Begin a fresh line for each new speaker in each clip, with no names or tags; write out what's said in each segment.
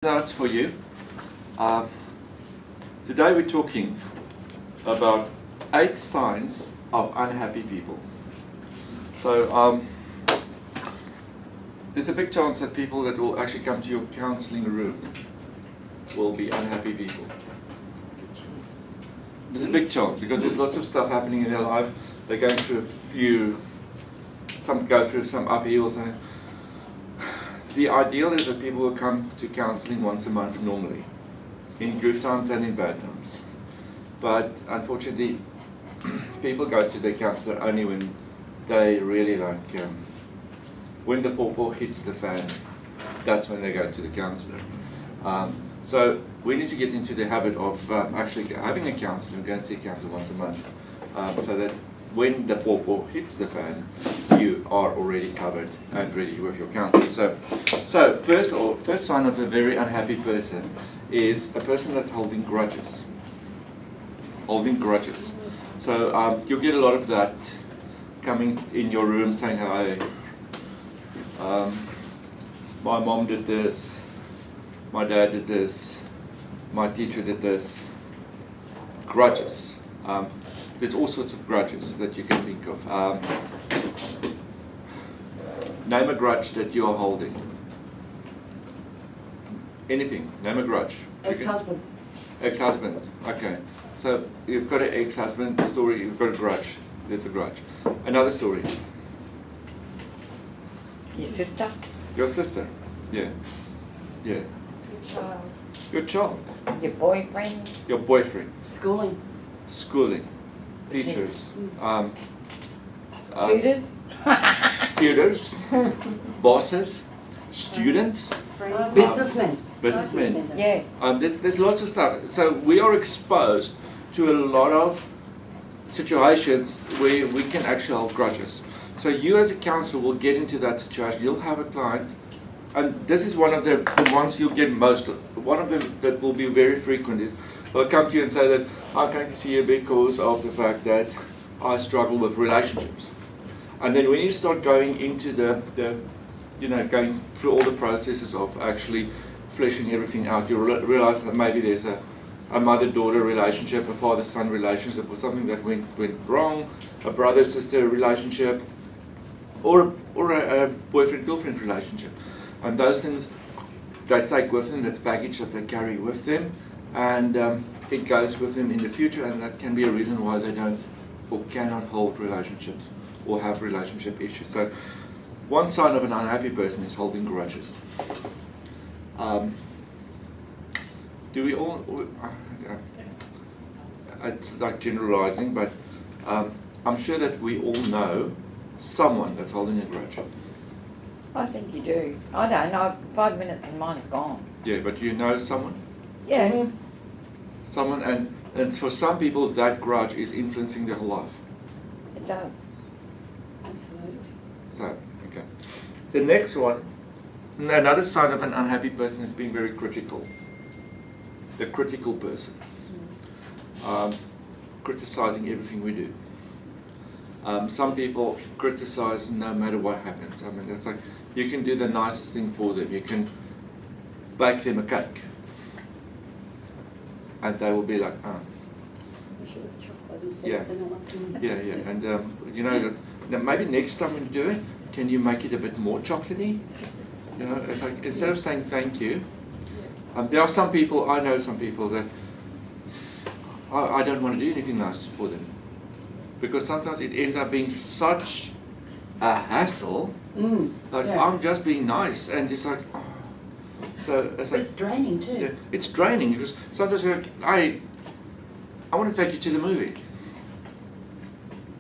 That's for you. Uh, Today we're talking about 8 signs of unhappy people. So there's a big chance that people that will actually come to your counseling room will be unhappy people. There's a big chance because there's lots of stuff happening in their life. They're going through some go through some upheavals. And the ideal is that people will come to counseling once a month normally, in good times and in bad times. But unfortunately, people go to their counsellor only when they really when the pawpaw hits the fan. That's when they go to the counsellor. So we need to get into the habit of actually having a counsellor and go and see a counsellor once a month, so that when the pawpaw hits the fan, you are already covered and ready with your counsellor. So first sign of a very unhappy person is a person that's holding grudges. Holding grudges. So you'll get a lot of that coming in your room saying, "Hey, my mom did this, my dad did this, my teacher did this." Grudges. There's all sorts of grudges that you can think of. Name a grudge that you are holding. Anything. Name a grudge.
Ex-husband.
Ex-husband. Okay. So you've got an ex-husband story. You've got a grudge. There's a grudge. Another story.
Your sister?
Your sister. Yeah. Yeah.
Your child?
Your child.
Your boyfriend?
Your boyfriend.
Schooling.
Schooling. Teachers.
Tutors?
Tutors. Bosses. Students.
Businessmen.
Businessmen.
Yeah.
There's lots of stuff. So we are exposed to a lot of situations where we can actually hold grudges. So you as a counselor will get into that situation. You'll have a client, and this is one of the ones you'll get most of. One of them that will be very frequent is they'll come to you and say that I'm going to see you because of the fact that I struggle with relationships. And then when you start going into going through all the processes of actually fleshing everything out, you realize that maybe there's a mother-daughter relationship, a father-son relationship, or something that went wrong, a brother-sister relationship, or a boyfriend-girlfriend relationship. And those things they take with them, that's baggage that they carry with them, and it goes with them in the future, and that can be a reason why they don't or cannot hold relationships or have relationship issues. So one sign of an unhappy person is holding grudges. Do we all, it's like generalizing, but I'm sure that we all know someone that's holding a grudge.
I think you do. I don't know. 5 minutes and mine's gone.
Yeah, but you know someone?
Yeah.
Someone, and for some people that grudge is influencing their whole life.
It does.
Absolutely.
So, okay. The next one, another sign of an unhappy person is being very critical. The critical person. Criticizing everything we do. Some people criticize no matter what happens. I mean, it's like you can do the nicest thing for them. You can bake them a cake, and they will be like, "Oh, yeah, yeah." And maybe next time when you do it, can you make it a bit more chocolatey? You know, it's like instead of saying thank you, there are some people. I know some people that I don't want to do anything nice for them, because sometimes it ends up being such a hassle. I'm just being nice, and it's like, oh. So it's like,
It's draining too.
yeah, it's draining because sometimes you're like, I want to take you to the movie.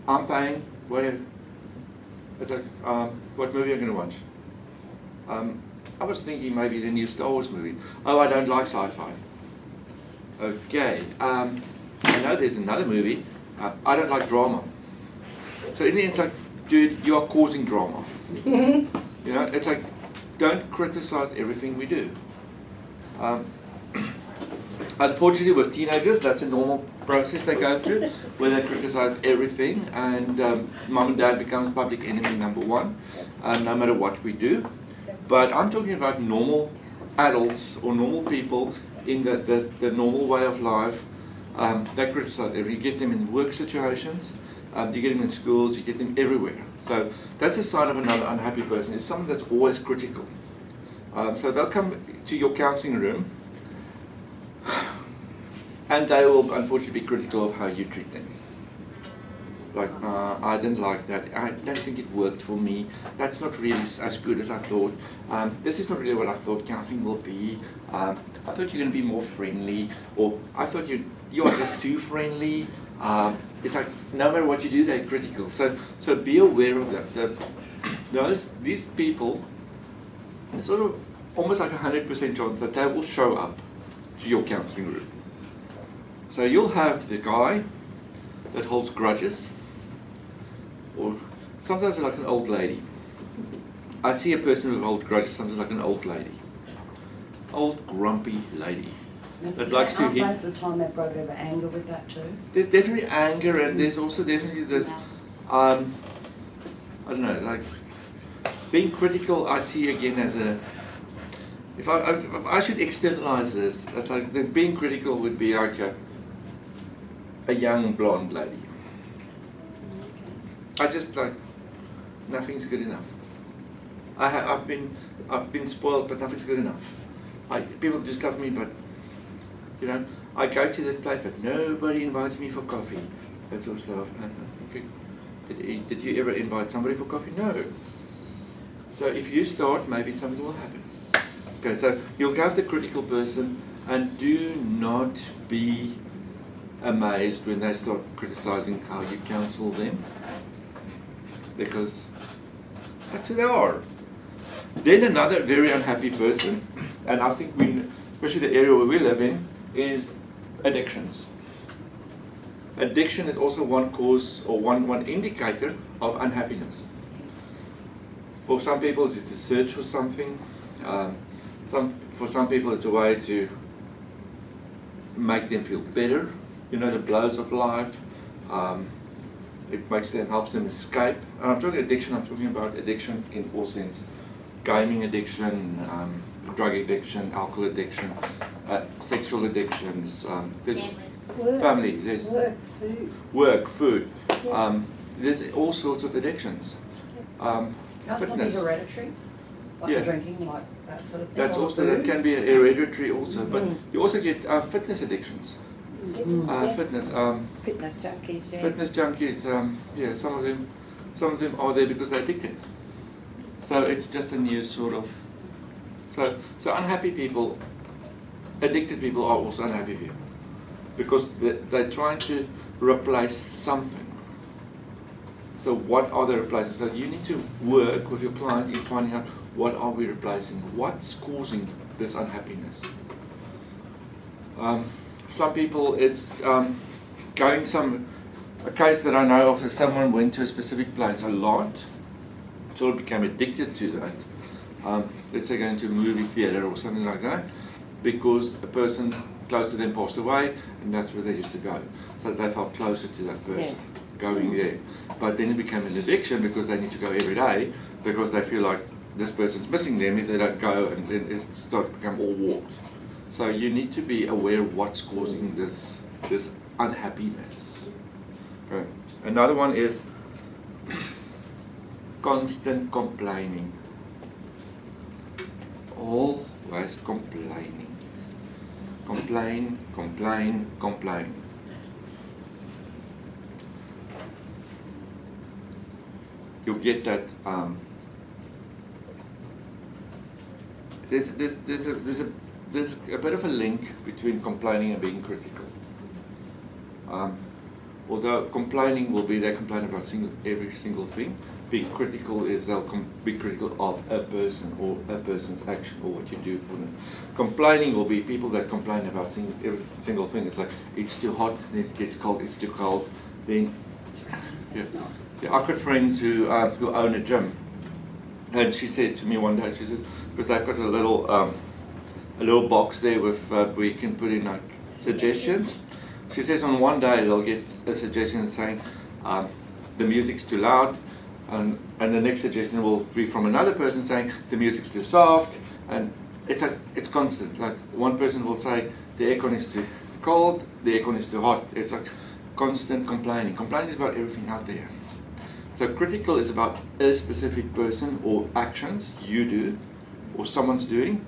I'm paying, whatever. It's like, what movie are you going to watch? I was thinking maybe the new Star Wars movie. Oh, I don't like sci-fi. Okay. I know there's another movie. I don't like drama. So in the end, it's like, dude, you are causing drama. You know, it's like, don't criticize everything we do. Unfortunately, with teenagers, that's a normal process they go through, where they criticize everything, and mom and dad becomes public enemy number one, no matter what we do. But I'm talking about normal adults or normal people in the normal way of life, they criticize everything. You get them in work situations, you get them in schools, you get them everywhere. So that's a sign of another unhappy person. It's someone that's always critical. So they'll come to your counselling room and they will unfortunately be critical of how you treat them. Like, I didn't like that. I don't think it worked for me. That's not really as good as I thought. This is not really what I thought counselling will be. I thought you're going to be more friendly, or I thought you are just too friendly. It's like no matter what you do, they're critical. So be aware of that. These people, it's sort of almost like 100% chance that they will show up to your counselling room. So you'll have the guy that holds grudges, or sometimes like an old lady. I see a person who holds grudges, sometimes like an old lady. Old grumpy lady. That likes to hit.
Most of the time they've got a bit of anger with that too.
There's definitely anger, and there's also definitely this, I don't know, like being critical. I see again as a, if I should externalize this, it's like the being critical would be like a young blonde lady. I just like, nothing's good enough. I've been spoiled, but nothing's good enough. People do stuff to me, but you know, I go to this place, but nobody invites me for coffee. That sort of stuff. Okay. Did you ever invite somebody for coffee? No. So if you start, maybe something will happen. Okay, so you'll have the critical person, and do not be amazed when they start criticizing how you counsel them, because that's who they are. Then another very unhappy person, and I think especially the area where we live in, is addictions. Addiction is also one cause or one indicator of unhappiness. For some people it's a search for something. For some people it's a way to make them feel better. You know, the blows of life. It helps them escape. And I'm talking addiction, I'm talking about addiction in all sense. Gaming addiction, drug addiction, alcohol addiction, sexual addictions, there's family, there's work, food. There's all sorts of addictions.
Can't something be
Fitness.
hereditary? Like
Yeah.
drinking, like that sort of thing?
That's
or
also, that
food?
can be hereditary also, but
Mm.
you also get fitness addictions. Fitness
junkies, yeah.
fitness junkies, yeah, some of them are there because they're addicted. So it's just a new sort of, so unhappy people, addicted people are also unhappy people because they're trying to replace something. So what are the replacements? So you need to work with your client in finding out what are we replacing, what's causing this unhappiness. Some people, it's a case that I know of is someone went to a specific place a lot, sort of became addicted to that. Let's say going to a movie theater or something like that, because a person close to them passed away, and that's where they used to go. So they felt closer to that person, going there. But then it became an addiction because they need to go every day, because they feel like this person's missing them if they don't go, and then it starts to become all warped. So you need to be aware of what's causing this unhappiness. Okay. Another one is constant complaining. Always complaining. Complain, complain, complain. You'll get that. There's a bit of a link between complaining and being critical. Although complaining will be they complain about every single thing, being critical is they'll be critical of a person or a person's action or what you do for them. Complaining will be people that complain about every single thing. It's like, it's too hot, then it gets cold, it's too cold. Then, yeah. I've got friends who own a gym, and she said to me one day, she says, because they've got a little box there with where you can put in like suggestions. She says on one day they'll get a suggestion saying the music's too loud, and the next suggestion will be from another person saying the music's too soft, and it's it's constant. Like one person will say the aircon is too cold, the aircon is too hot. It's like constant complaining. Complaining is about everything out there. So critical is about a specific person or actions you do or someone's doing,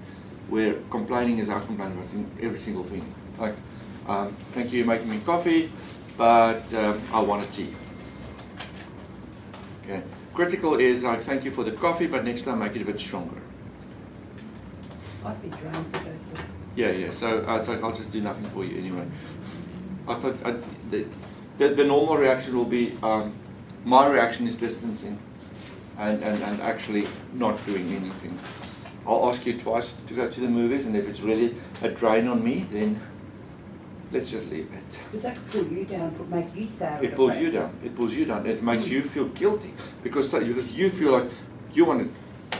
where complaining is our complaining about every single thing. Like, thank you, you're making me coffee, but I want a tea. Okay. Critical is like, thank you for the coffee, but next time make it a bit stronger.
I'd be drained for those sort of.
Yeah. So it's like, I'll just do nothing for you anyway. The normal reaction will be, my reaction is distancing and actually not doing anything. I'll ask you twice to go to the movies, and if it's really a drain on me, then let's just leave it.
Does that pull you down, make you sad?
It pulls you down. It pulls you down. It makes you feel guilty because you feel like you want to.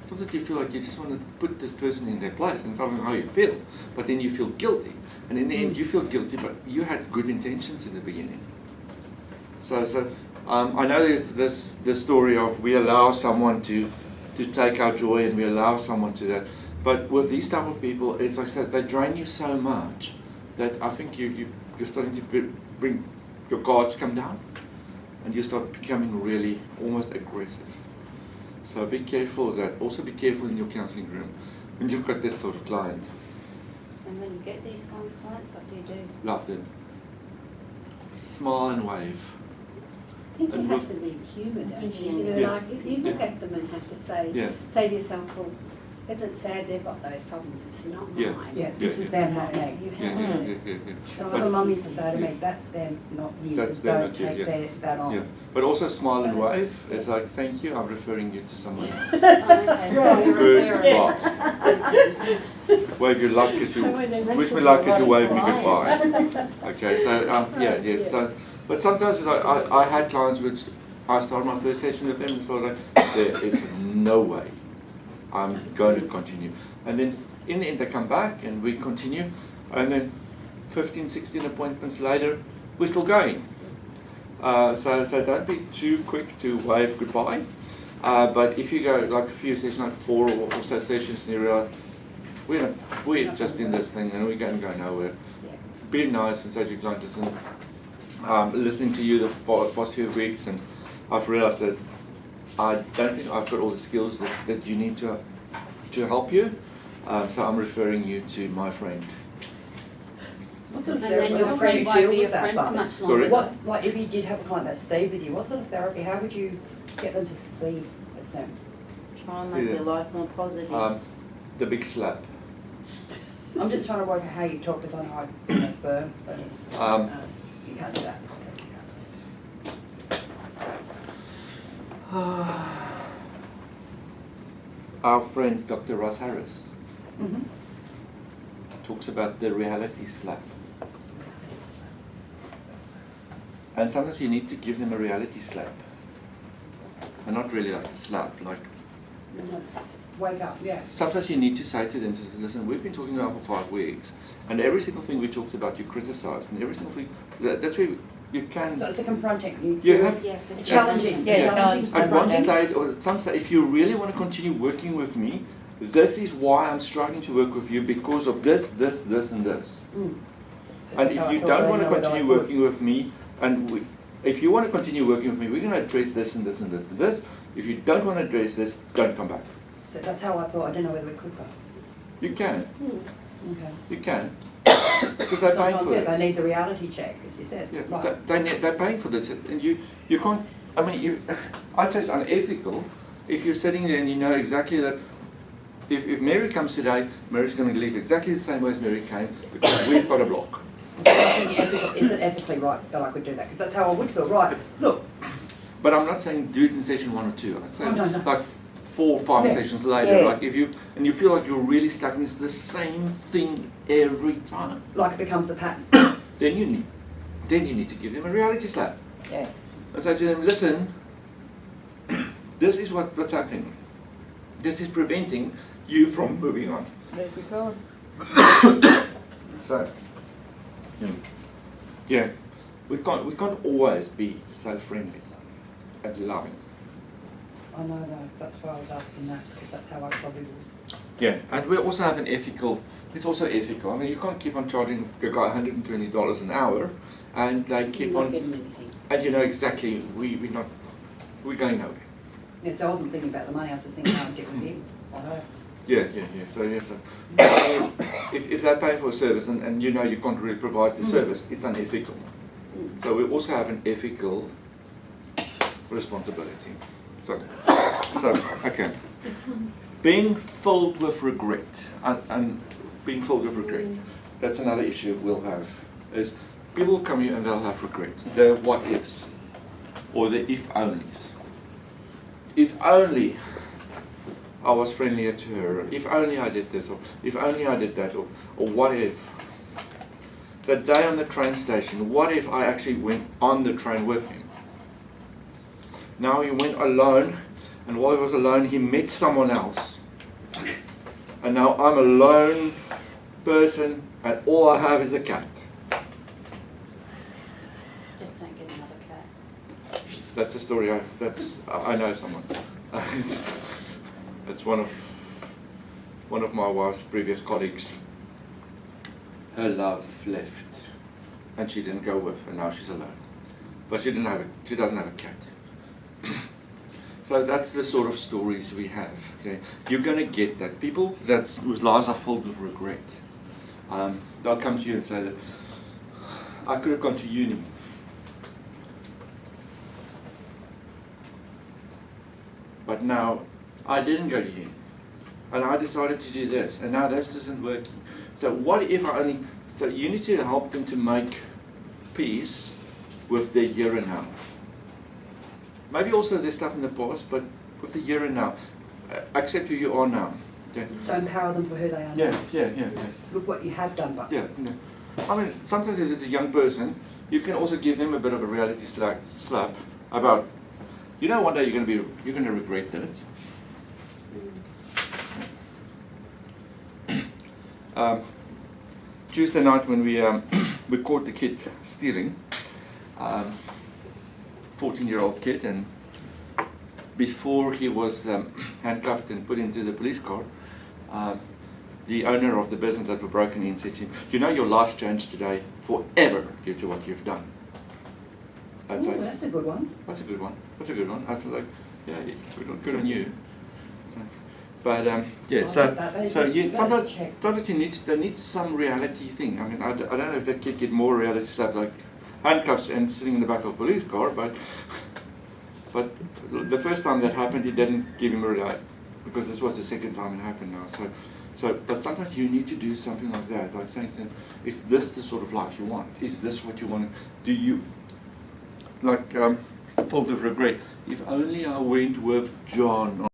Sometimes you feel like you just want to put this person in their place and tell them how you feel, but then you feel guilty, and in the end you feel guilty, but you had good intentions in the beginning. So I know there's this story of we allow someone to take our joy and we allow someone to that, but with these type of people, it's like they drain you so much that I think you're starting to bring your guards come down, and you start becoming really almost aggressive. So be careful of that. Also be careful in your counselling room when you've got this sort of client.
And when you get these kind of clients, what do you do?
Love them. Smile and wave.
I think you
And
have to be human, don't you? You know,
Yeah.
like if you look at them and have to say to yourself, well, isn't it sad they've got those problems? It's not
Yeah.
mine.
Yeah, this is them, not me.
You
Yeah,
have
yeah,
to.
yeah.
That's what my mum used to say to me, that's them, not you,
That's
so
them,
don't
not you,
take
yeah.
that on.
Yeah. But also smile and wave. It's like, thank you, I'm referring you to someone else.
Okay, so you're a therapist.
Goodbye. Wave your luck as you wish me luck as you wave me goodbye. Okay, so yeah. So, but sometimes it's like, I had clients which I started my first session with them, and so I was like, there is no way I'm going to continue. And then in the end they come back and we continue, and then 15, 16 appointments later, we're still going. So don't be too quick to wave goodbye. But if you go like a few sessions, like 4 or so sessions, and you realize we're just in this thing and we're going to go nowhere. Be nice and say to your client, listen, listening to you the past few weeks, and I've realized that I don't think I've got all the skills that you need to help you. So I'm referring you to my friend.
What sort of
And
therapy
then your
would
friend
you
won't
deal
be
with
a
that,
friend
Bobby?
much
Sorry?
longer.
What's, like, if you did have a client that stayed with you, what sort of therapy, how would you get them to see them?
Try and
See
make your
them.
life more positive.
The big slap.
I'm just trying to work out how you talk, because I know I burn, but you can't do that.
Our friend Dr. Ross Harris
Mm-hmm.
talks about the reality slap. And sometimes you need to give them a reality slap. And not really like a slap, like
Wake up, yeah.
sometimes you need to say to them, listen, we've been talking about for 5 weeks, and every single thing we talked about you criticized, and every single thing, that's where you can,
So it's a confronting.
you have,
You have to
It's
step
challenging.
Yeah,
challenging.
at one
confronting.
stage or at some stage, if you really want to continue working with me, this is why I'm struggling to work with you, because of this, and this.
Mm.
And
So
if you
I thought
don't
I
want to
know what I
continue
would.
working with me, and if you want to continue working with me, we're going to address this and this and this and this. If you don't want to address this, don't come back.
So that's how I thought, I don't know whether we could go.
You can,
Okay.
you can, because they're paying
Sometimes,
for
yeah, they
this.
need the reality check, as you said.
Yeah,
Right.
they're paying for this, and you can't. I mean, I'd say it's unethical if you're sitting there and you know exactly that. If Mary comes today, Mary's going to leave exactly the same way as Mary came, because we've got a block.
So I think is it ethically right that I could do that? Because that's how I would feel. Right. Look.
But I'm not saying do it in session 1 or 2. I'd say
Oh, no.
like 4 or 5
Yeah.
sessions later.
Yeah.
Like if you feel like you're really stuck into the same thing every time,
Like it becomes a pattern.
then you need to give them a reality slap
Yeah.
and say to them, listen, this is what's happening. This is preventing you from moving on.
There we go.
So, yeah, we can't always be so friendly and loving.
I know though, that's why I was asking that, because that's how I probably would.
Yeah, and we also have an ethical, it's also ethical. I mean, you can't keep on charging a guy $120 an hour, and they keep
You're not
on,
getting anything.
and you know exactly, we're going nowhere.
Yeah, so I wasn't thinking about the money, I was just thinking how I'd get with him, or her.
Yeah. So if they're paying for a service and you know you can't really provide the service, it's unethical. So we also have an ethical responsibility. So okay. Being filled with regret, and being filled with regret, that's another issue we'll have, is people come here and they'll have regret. The what ifs, or the if onlys. If only I was friendlier to her, if only I did this, or if only I did that, or what if. The day on the train station, what if I actually went on the train with him? Now he went alone, and while he was alone, he met someone else. And now I'm a lone person, and all I have is a cat.
Just don't get another cat.
That's a story I know someone. It's one of my wife's previous colleagues. Her love left, and she didn't go with, and now she's alone. But she doesn't have a cat. So that's the sort of stories we have. Okay, you're going to get that people whose lives are filled with regret. They'll come to you and say that I could have gone to uni. But now I didn't go to uni, and I decided to do this, and now this isn't working. So what if so you need to help them to make peace with their here and now. Maybe also there's stuff in the past, but with the here and now. Accept who you are now. Okay?
So empower them for who they are now.
Yeah.
Look what you have done, but.
Yeah. I mean, sometimes if it's a young person, you can also give them a bit of a reality slap about, you know, one day you're going to regret this. Tuesday night when we caught the kid stealing, 14-year-old kid, and before he was handcuffed and put into the police car, the owner of the business that were broken in said to him, you know, your life's changed today forever due to what you've done.
That's a good one.
That's a good one. I feel like, yeah, good on you. So, but yeah, sometimes they need some reality thing. I mean, I don't know if that kid get more reality slap like handcuffs and sitting in the back of a police car, but the first time that happened, he didn't give him a reality, because this was the second time it happened now. But sometimes you need to do something like that, like saying to them, is this the sort of life you want? Is this what you want? Do you, like, filled with regret, if only I went with John.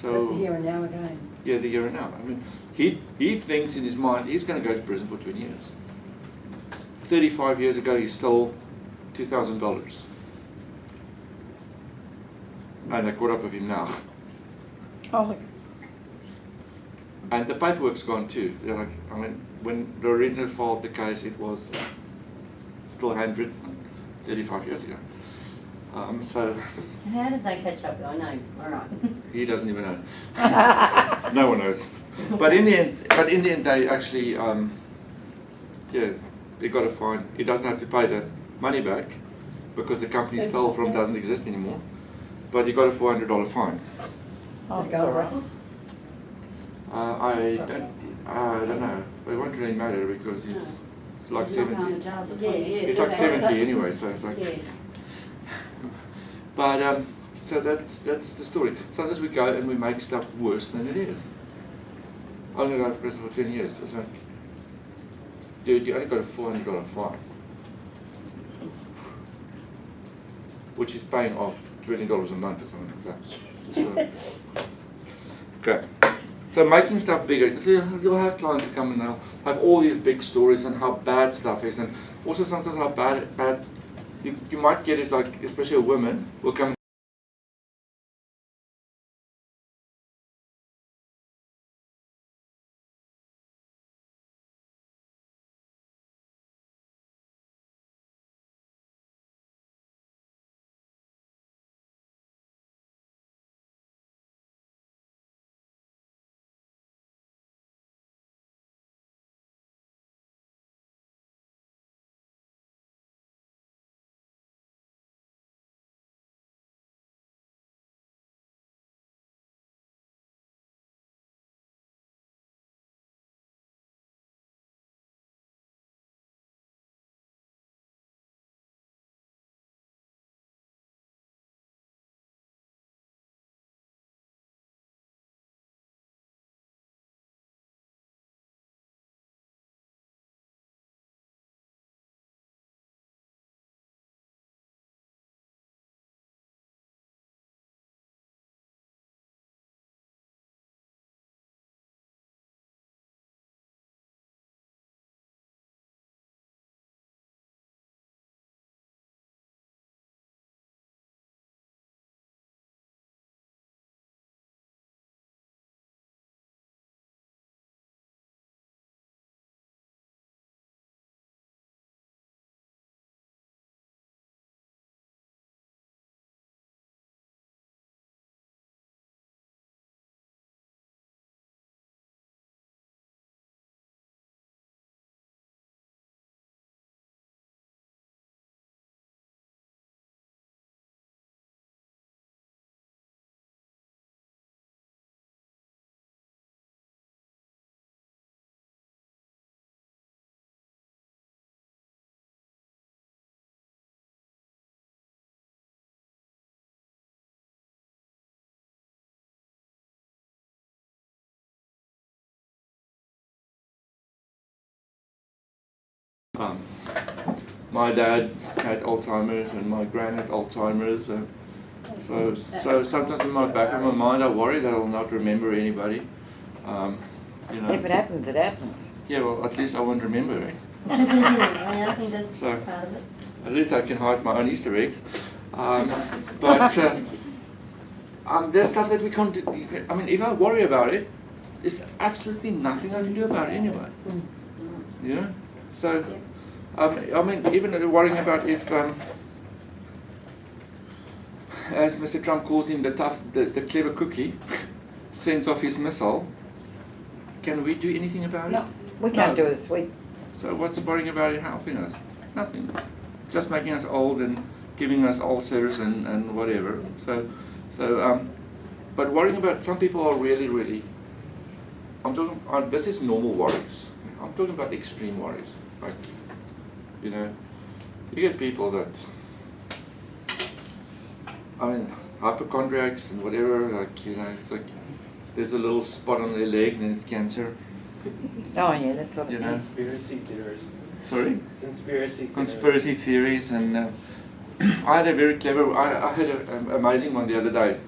That's the here and now again.
Yeah, the here and now. I mean, he thinks in his mind he's going to go to prison for 20 years. 35 years ago, he stole $2,000. And they caught up with him now.
Oh,
And the paperwork's gone too. They're like, I mean, when the original filed the case, it was still 135 years ago. So
And how did they catch up? I know, all right.
he doesn't even know. No one knows. But in the end, they actually, yeah, they got a fine. He doesn't have to pay the money back because the company he stole from doesn't exist anymore. But he got a $400 fine.
oh,
Did it
it's
go
all right.
well?
I don't know. It won't really matter because he's like
He's not going
70.
to jail for
Yeah,
20
yeah.
years.
He's like 70 anyway, so it's like.
Yeah.
But so that's the story. Sometimes we go and we make stuff worse than it is. I only got to prison for 10 years. It's like, dude, you only got a $400 fine, which is paying off $20 a month or something like that. So, okay. So making stuff bigger, you'll have clients who come and they'll have all these big stories and how bad stuff is, and also sometimes how bad you might get it, like especially a woman will come. My dad had Alzheimer's and my gran had Alzheimer's. So sometimes in my back of my mind I worry that I'll not remember anybody. You know.
If it happens, it happens.
Yeah, well, at least I won't remember it.
Yeah, I think that's
So-
part of it.
At least I can hide my own Easter eggs. But there's stuff that we can't do. I mean, if I worry about it, there's absolutely nothing I can do about it anyway. You know? So, I mean, even worrying about if, as Mr. Trump calls him, the clever cookie, sends off his missile, can we do anything about it?
No, we can't
No.
do a sweep.
So what's the worrying about it helping us? Nothing. Just making us old and giving us ulcers and whatever. But worrying about, some people are really, I'm talking, this is normal worries. I'm talking about extreme worries. Like, you know, you get people that, I mean, hypochondriacs and whatever, like, you know, it's like, there's a little spot on their leg and then it's cancer.
Oh yeah, that sort of
You
thing.
know?
Conspiracy theorists.
Sorry?
Conspiracy
Theories, and I had a very clever, I had an amazing one the other day.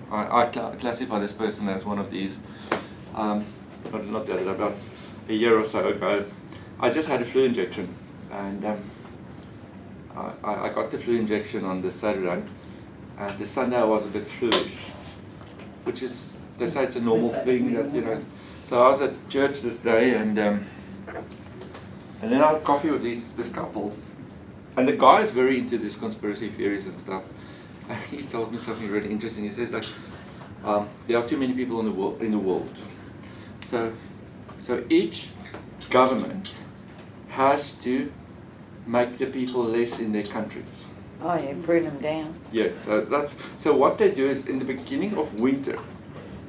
classify this person as one of these. But not the other day, about a year or so ago, I just had a flu injection, and I got the flu injection on the Saturday, and the Sunday I was a bit fluish, which is, they say it's a normal thing that, you know. So I was at church this day, and then I had coffee with this couple, and the guy is very into this conspiracy theories and stuff. And he told me something really interesting. He says, like, there are too many people in the world. So each government has to make the people less in their countries.
Oh, yeah, bring them down.
Yeah, so what they do is in the beginning of winter,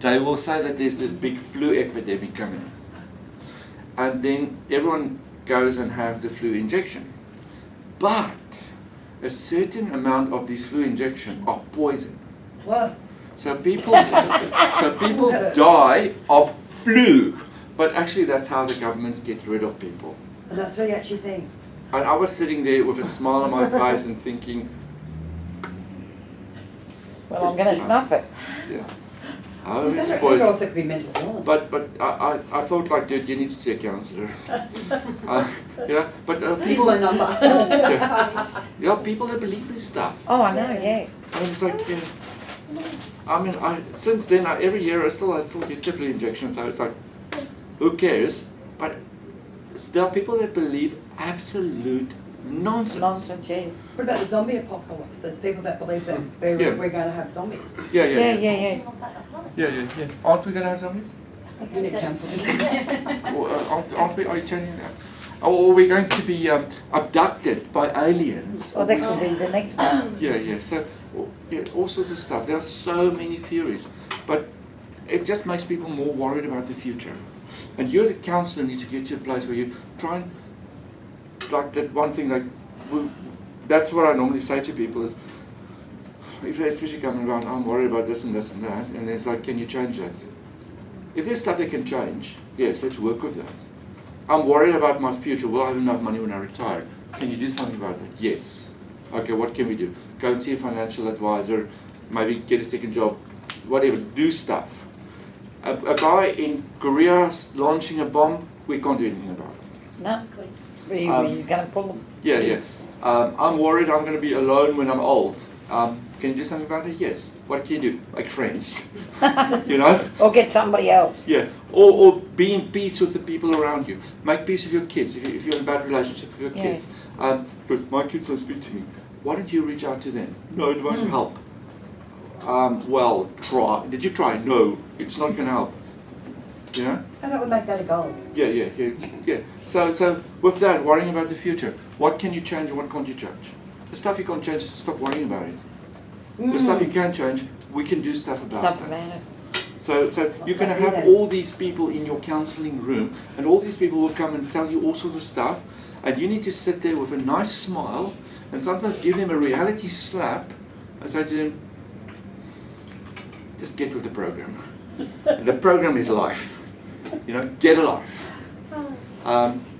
they will say that there's this big flu epidemic coming. And then everyone goes and have the flu injection. But a certain amount of these flu injections are poison.
What?
So people die of flu. But actually that's how the governments get rid of people.
And that's what he actually thinks.
And I was sitting there with a smile on my face and thinking,
Well, I'm going to snuff it.
yeah. Oh, it's
It
poison.
also could be mental illness.
But I thought, like, dude, you need to see a counsellor. You know, but
Here's
people,
my number.
yeah, people that believe this stuff.
Oh, I know, yeah.
I mean, it's like, yeah. I mean, since then, every year I still get the flu injection, so it's like, who cares? But there are people that believe absolute nonsense.
Nonsense, yeah.
What about the zombie apocalypse? There's people that believe that we're going to have zombies.
Yeah.
Yeah. Aren't we going to have zombies?
We need counselling.
Or, aren't we? Are you changing that? Or are we going to be abducted by aliens?
Well, that could be the next one.
Yeah. So, yeah, all sorts of stuff. There are so many theories, but it just makes people more worried about the future. And you as a counsellor need to get to a place where you try and, like that one thing, like, that's what I normally say to people is, if they especially come around, I'm worried about this and this and that, and it's like, can you change that? If there's stuff that can change, yes, let's work with that. I'm worried about my future. Will I have enough money when I retire? Can you do something about that? Yes. Okay, what can we do? Go and see a financial advisor, maybe get a second job, whatever, do stuff. A guy in Korea launching a bomb, we can't do anything about it.
No. He's going to pull them.
Yeah. I'm worried I'm going to be alone when I'm old. Can you do something about it? Yes. What can you do? Make friends. You know?
Or get somebody else.
Yeah. Or be in peace with the people around you. Make peace with your kids if you're in a bad relationship with your kids. Because my kids don't speak to me. Why don't you reach out to them? No, it won't help. Well, try. Did you try? No, it's not going to help. You know?
And that would make that a goal.
Yeah. So with that, worrying about the future, what can you change and what can't you change? The stuff you can't change, stop worrying about it. The stuff you can change, we can do stuff about
Stuff
it.
about it.
So you're going to have all these people in your counselling room, and all these people will come and tell you all sorts of stuff, and you need to sit there with a nice smile, and sometimes give them a reality slap, and say to them, just get with the program. The program is life. You know, get a life.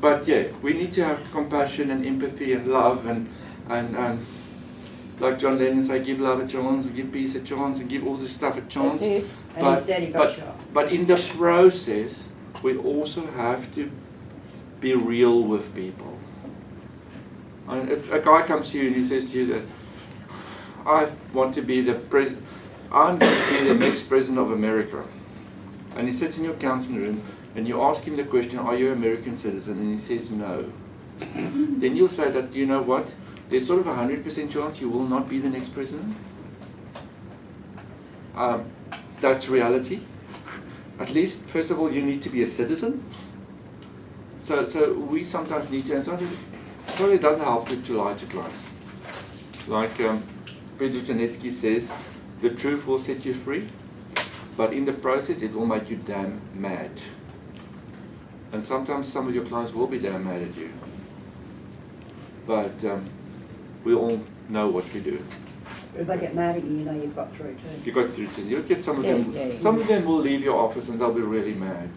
But yeah, we need to have compassion and empathy and love and like John Lennon said, give love a chance, and give peace a chance, and give all this stuff a chance.
That's it.
And his daddy got shot.
But in the process, we also have to be real with people. And if a guy comes to you and he says to you that I want to be I'm going to be the next president of America, and he sits in your counseling room and you ask him the question, are you an American citizen? And he says no. Then you'll say that, you know what, there's sort of a 100% chance you will not be the next president. That's reality. At least, first of all, you need to be a citizen. So we sometimes need to, and sometimes it probably doesn't help to lie to clients. Like Peter Janetsky says, the truth will set you free, but in the process it will make you damn mad. And sometimes some of your clients will be damn mad at you. But we all know what we do.
But if they get mad at you, you know you've got through too.
You got through to you'll get some of them.
Yeah.
Some of them will leave your office and they'll be really mad.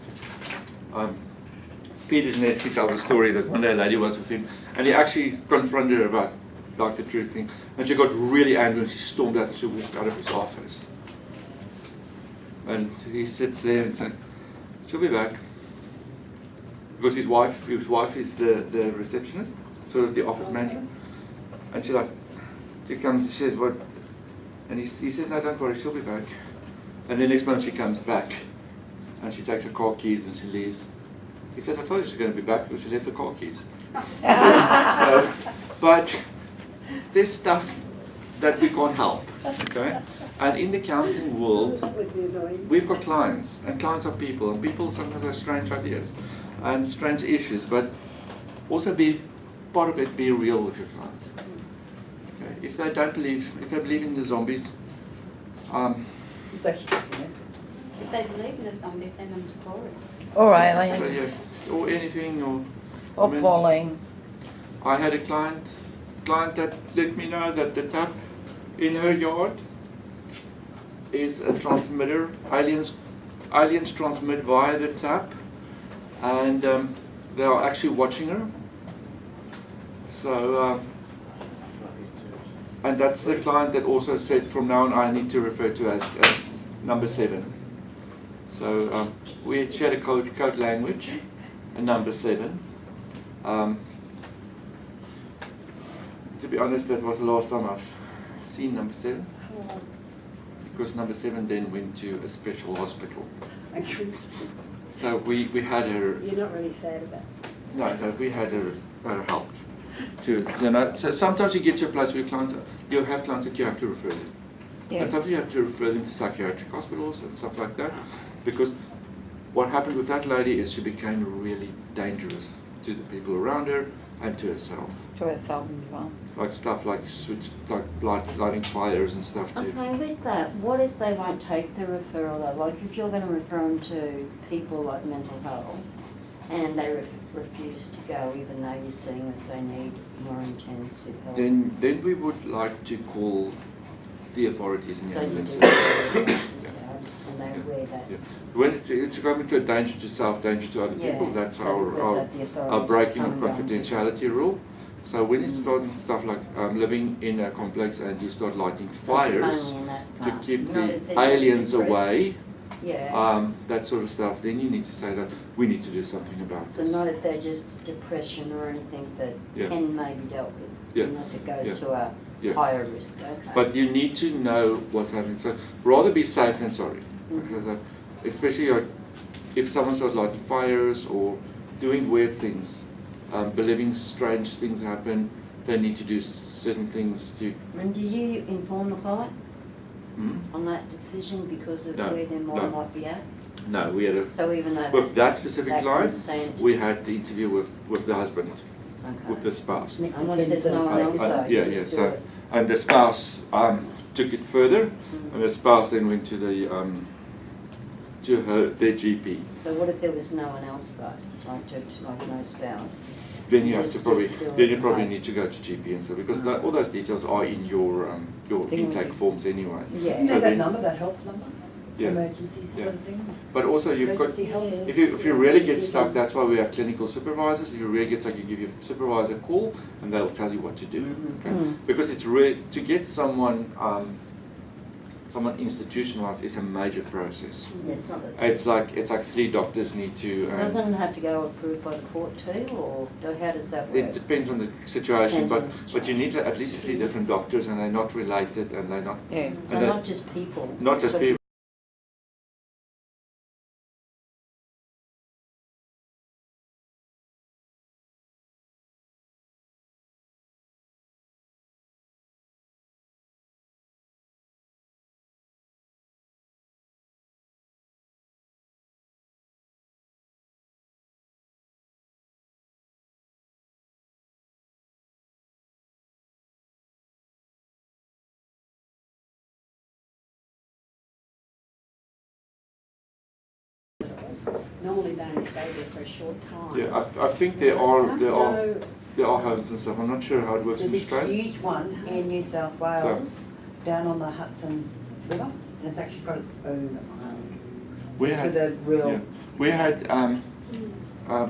Peter Janetsky tells a story that one day a lady was with him, and he actually confronted her about like the truth thing, and she got really angry and she stormed out and she walked out of his office. And he sits there and says, she'll be back. Because his wife is the receptionist, sort of the office manager. And she comes, she says, what? And he said, no, don't worry, she'll be back. And the next month she comes back and she takes her car keys and she leaves. He said, I told you she's going to be back because she left the car keys. So, but there's stuff that we can't help, okay? And in the counselling world,
That would be annoying.
we've got clients, and clients are people, and people sometimes have strange ideas and strange issues, but also part of it, be real with your clients. Okay? If they believe in the zombies,
It's actually,
If they believe in the zombie, send them to Corey.
Or
so
Aileen,
yeah, or anything, or
or
I mean,
Pauline.
I had a client that let me know that the tap in her yard is a transmitter. Aliens transmit via the tap, and they are actually watching her. So, and that's the client that also said from now on I need to refer to as number 7. So we shared a code language, a number 7. To be honest, that was the last time I've seen number 7. Because number 7 then went to a special hospital. So we had her.
You're not really sad about it.
No, we had her helped. So sometimes you get to a place where you have clients that you have to refer them.
Yeah.
And sometimes you have to refer them to psychiatric hospitals and stuff like that. Because what happened with that lady is she became really dangerous to the people around her and to herself.
To herself as well.
Like stuff like lighting fires and stuff too.
Okay, with that, what if they won't take the referral though? Like if you're going to refer them to people like mental health and they refuse to go even though you're seeing that they need more intensive help?
Then we would like to call the authorities and the
So you do
ambulances.
I just want to know where that...
Yeah. When it's coming to a danger to self, danger to other people, that's
so
our
the authorities
our breaking of
come down.
confidentiality rule. So when it starts stuff like living in a complex and you start lighting
So it's
fires
mainly in that
to
part.
keep
Not
the
if they're just
aliens
depressed.
away,
Yeah.
that sort of stuff, then you need to say that we need to do something about
So
this.
not if they're just depression or anything that
Yeah.
can maybe dealt with,
Yeah.
unless it goes
Yeah.
to a
Yeah.
higher risk, okay.
But you need to know what's happening. So rather be safe than sorry. Because, especially if someone starts lighting fires or doing weird things, believing strange things happen, they need to do certain things to...
And do you inform the client
Hmm?
on that decision because of
No,
where their mind
no.
might be at?
No, we had
So even though
with that specific
that
client,
consent...
we had the interview with the husband,
Okay.
with the spouse.
And what if there's no one else though?
Yeah,
You
yeah.
just do
So,
it.
and the spouse took it further, and the spouse then went to the their GP.
So what if there was no one else though, like no spouse?
Then you have to
Just
probably
do it,
then you probably
right.
need to go to GP and stuff because all those details are in your
Didn't
intake
we-
forms anyway.
Yeah.
isn't
So
that
then-
number, that help number?
Yeah.
Emergency
Yeah.
sort of thing?
But also you've got
Emergency help.
if you really get stuck, that's why we have clinical supervisors. If you really get stuck, you give your supervisor a call and they'll tell you what to do.
Mhm.
Okay? Because it's really to get someone institutionalized is a major process.
It's not that
It's like 3 doctors need to.
It doesn't have to go approved by the court too, or how does that work?
It depends on the situation,
Depends on
but
the
but you need at least 3 different doctors, and they're not related, and they're not
Yeah.
So
and
not just people.
not just
but
people.
Normally they only stay there for a short time.
Yeah, I think there are homes and stuff. I'm not sure how it works in
There's a
Australia.
huge one in New South Wales, down on the Hudson River, and it's actually got its own
We
with
had
a real,
yeah, we had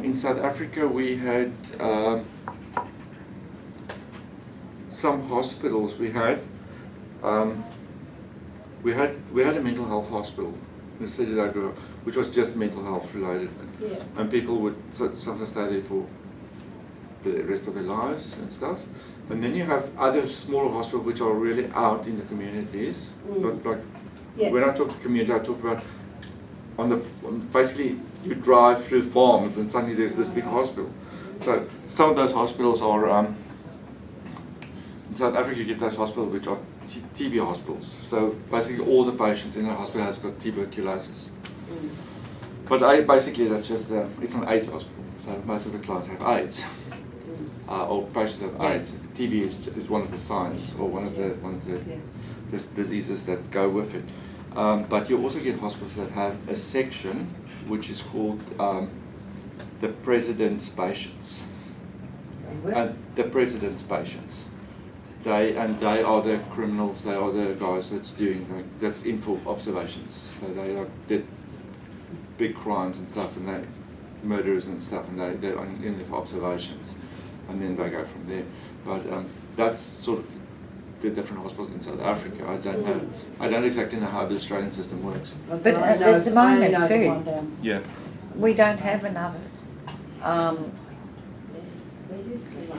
in South Africa we had some hospitals. We had a mental health hospital in the city that I grew up, which was just mental health related.
Yeah.
And people would sometimes stay there for the rest of their lives and stuff. And then you have other smaller hospitals which are really out in the communities. Like
Yeah.
when I talk community, I talk about basically you drive through farms and suddenly there's this big hospital. So some of those hospitals are in South Africa. You get those hospitals which are TB hospitals. So basically all the patients in the hospital has got tuberculosis. But basically that's just it's an AIDS hospital. So most of the clients have AIDS. Or patients have AIDS. TB is one of the signs, or one of the diseases that go with it. But you also get hospitals that have a section which is called the President's Patients. And the President's Patients. They are the criminals. They are the guys that's in for observations. So they did big crimes and stuff, and they murderers and stuff, and they're in there for observations. And then they go from there. But that's sort of the different hospitals in South Africa. I don't know. I don't exactly know how the Australian system works.
But at the moment too,
Yeah.
we don't have enough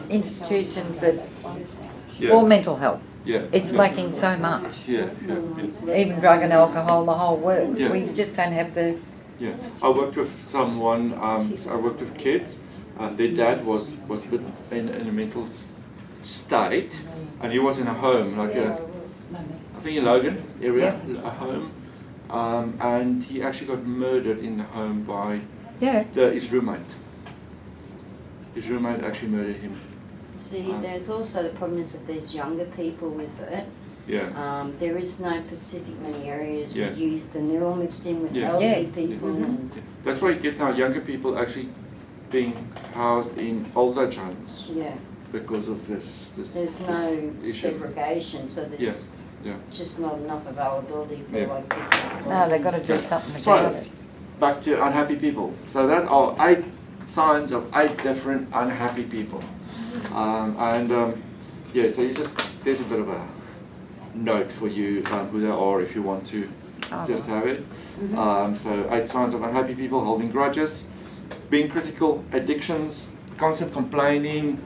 institutions that for mental health.
Yeah.
It's lacking so much.
Yeah.
Even drug and alcohol, the whole works.
Yeah.
We just don't have the.
Yeah. I worked with someone. I worked with kids. Their dad was a bit in a mental state, and he was in a home, like I think in Logan area, a home, and he actually got murdered in the home by his roommate. His roommate actually murdered him.
See, there's also the problem is that there's younger people with it.
Yeah.
There is no Pacific many areas
Yeah.
with youth, and they're all mixed in with
Yeah.
elderly
Yeah.
people. And
That's why you get now younger people actually being housed in old age homes
yeah,
because of this
there's no
issue.
segregation, so there's
Yeah.
just not enough availability for
Yeah.
like people.
No, they've got to do something
So,
about it.
back to unhappy people. So that are 8 signs of 8 different unhappy people. So there's a bit of a note for you who they are if you want to just have it. So 8 signs of unhappy people: holding grudges, being critical, addictions, constant complaining,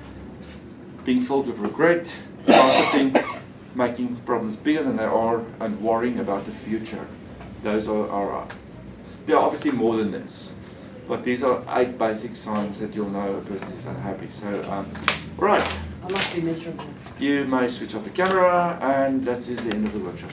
being filled with regret, gossiping, making problems bigger than they are, and worrying about the future. Those are there are obviously more than this, but these are 8 basic signs that you'll know a person is unhappy. So, right,
I must be miserable.
you may switch off the camera, and that is the end of the workshop.